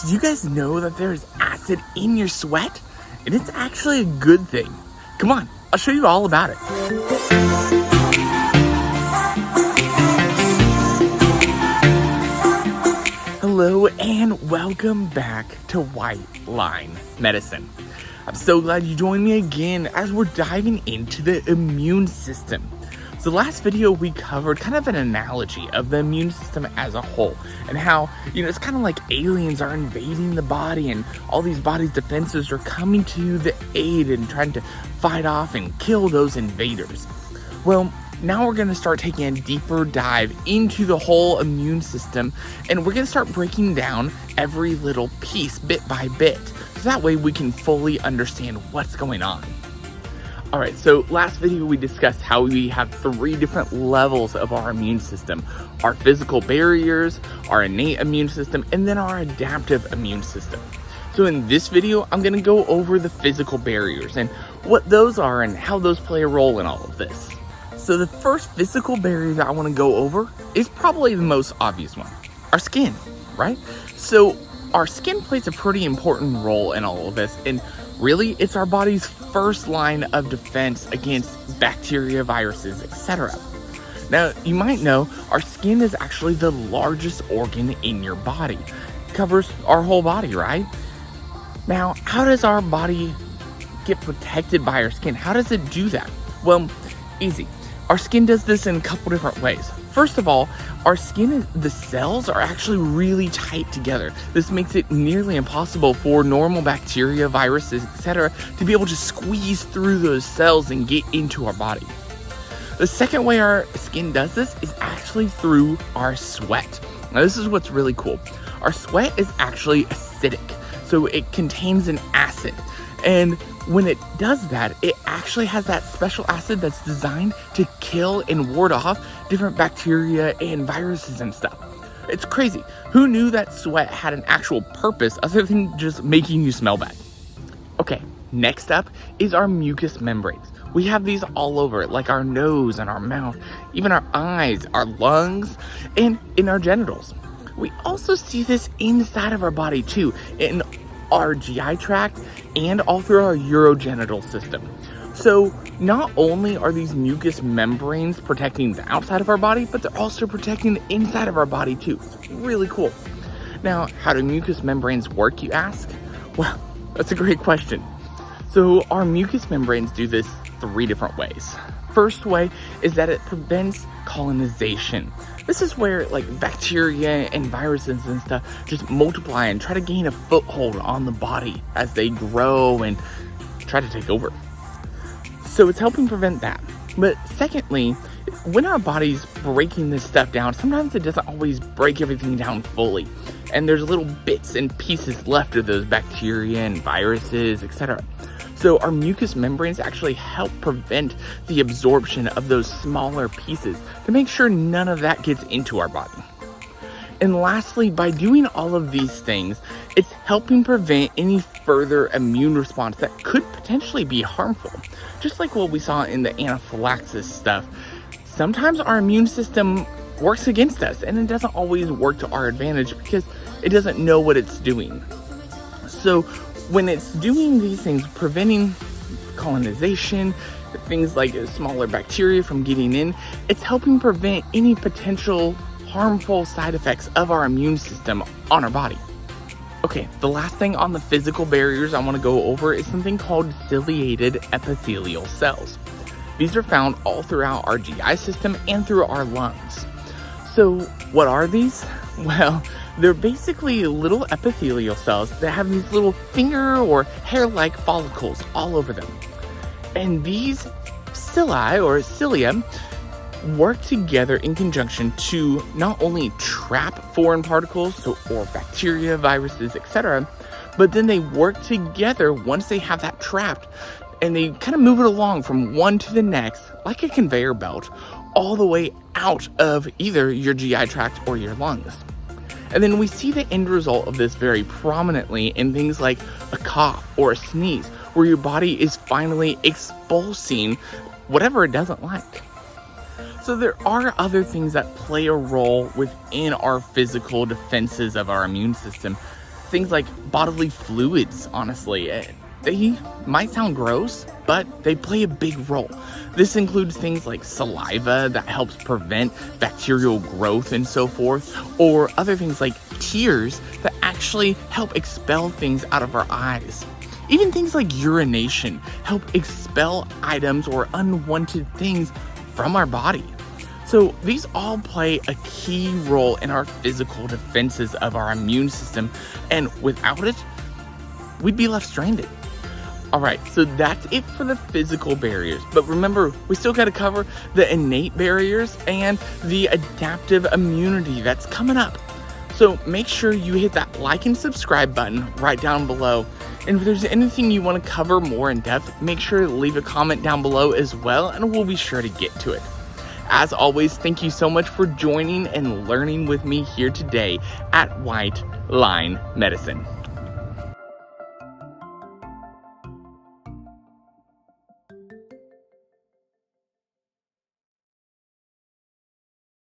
Did you guys know that there's acid in your sweat? And it's actually a good thing. Come on, I'll show you all about it. Hello and welcome back to White Line Medicine. I'm so glad you joined me again as we're diving into the immune system. So last video we covered kind of an analogy of the immune system as a whole and how, it's kind of like aliens are invading the body and all these body's defenses are coming to the aid and trying to fight off and kill those invaders. Well, now we're going to start taking a deeper dive into the whole immune system, and we're going to start breaking down every little piece bit by bit, so that way we can fully understand what's going on. Alright, so last video we discussed how we have 3 different levels of our immune system. Our physical barriers, our innate immune system, and then our adaptive immune system. So in this video, I'm going to go over the physical barriers and what those are and how those play a role in all of this. So the first physical barrier that I want to go over is probably the most obvious one. Our skin, right? So our skin plays a pretty important role in all of this, and really it's our body's first line of defense against bacteria, viruses, etc. Now, you might know our skin is actually the largest organ in your body. It covers our whole body, right? Now, how does our body get protected by our skin? How does it do that? Well, easy. Our skin does this in a couple different ways. First of all, our skin, the cells are actually really tight together. This makes it nearly impossible for normal bacteria, viruses, etc. to be able to squeeze through those cells and get into our body. The second way our skin does this is actually through our sweat. Now, this is what's really cool. Our sweat is actually acidic, so it contains an acid. And when it does that, it actually has that special acid that's designed to kill and ward off different bacteria and viruses and stuff. It's crazy. Who knew that sweat had an actual purpose other than just making you smell bad? Okay, next up is our mucous membranes. We have these all over, like our nose and our mouth, even our eyes, our lungs, and in our genitals. We also see this inside of our body too, in our GI tract and all through our urogenital system. So not only are these mucous membranes protecting the outside of our body, but they're also protecting the inside of our body too. It's really cool. Now, how do mucous membranes work, you ask? Well, that's a great question. So our mucous membranes do this 3 different ways. First way is that it prevents colonization. This is where bacteria and viruses and stuff just multiply and try to gain a foothold on the body as they grow and try to take over. So it's helping prevent that. But secondly, when our body's breaking this stuff down, sometimes it doesn't always break everything down fully. And there's little bits and pieces left of those bacteria and viruses, etc. So our mucous membranes actually help prevent the absorption of those smaller pieces to make sure none of that gets into our body. And lastly, by doing all of these things, it's helping prevent any further immune response that could potentially be harmful. Just like what we saw in the anaphylaxis stuff, sometimes our immune system works against us and it doesn't always work to our advantage because it doesn't know what it's doing. So when it's doing these things, preventing colonization, things like smaller bacteria from getting in, it's helping prevent any potential harmful side effects of our immune system on our body. Okay, the last thing on the physical barriers I want to go over is something called ciliated epithelial cells. These are found all throughout our GI system and through our lungs. So what are these? Well, they're basically little epithelial cells that have these little finger or hair-like follicles all over them. And these cilia or cilia work together in conjunction to not only trap foreign particles or bacteria, viruses, etc., but then they work together once they have that trapped and they kind of move it along from one to the next like a conveyor belt all the way out of either your GI tract or your lungs. And then we see the end result of this very prominently in things like a cough or a sneeze, where your body is finally expulsing whatever it doesn't like. So there are other things that play a role within our physical defenses of our immune system things like bodily fluids, honestly. They might sound gross, but they play a big role. This includes things like saliva that helps prevent bacterial growth and so forth, or other things like tears that actually help expel things out of our eyes. Even things like urination help expel items or unwanted things from our body. So these all play a key role in our physical defenses of our immune system, and without it, we'd be left stranded. Alright, so that's it for the physical barriers, but remember, we still got to cover the innate barriers and the adaptive immunity that's coming up. So make sure you hit that like and subscribe button right down below. And if there's anything you want to cover more in depth, make sure to leave a comment down below as well, and we'll be sure to get to it. As always, thank you so much for joining and learning with me here today at White Line Medicine.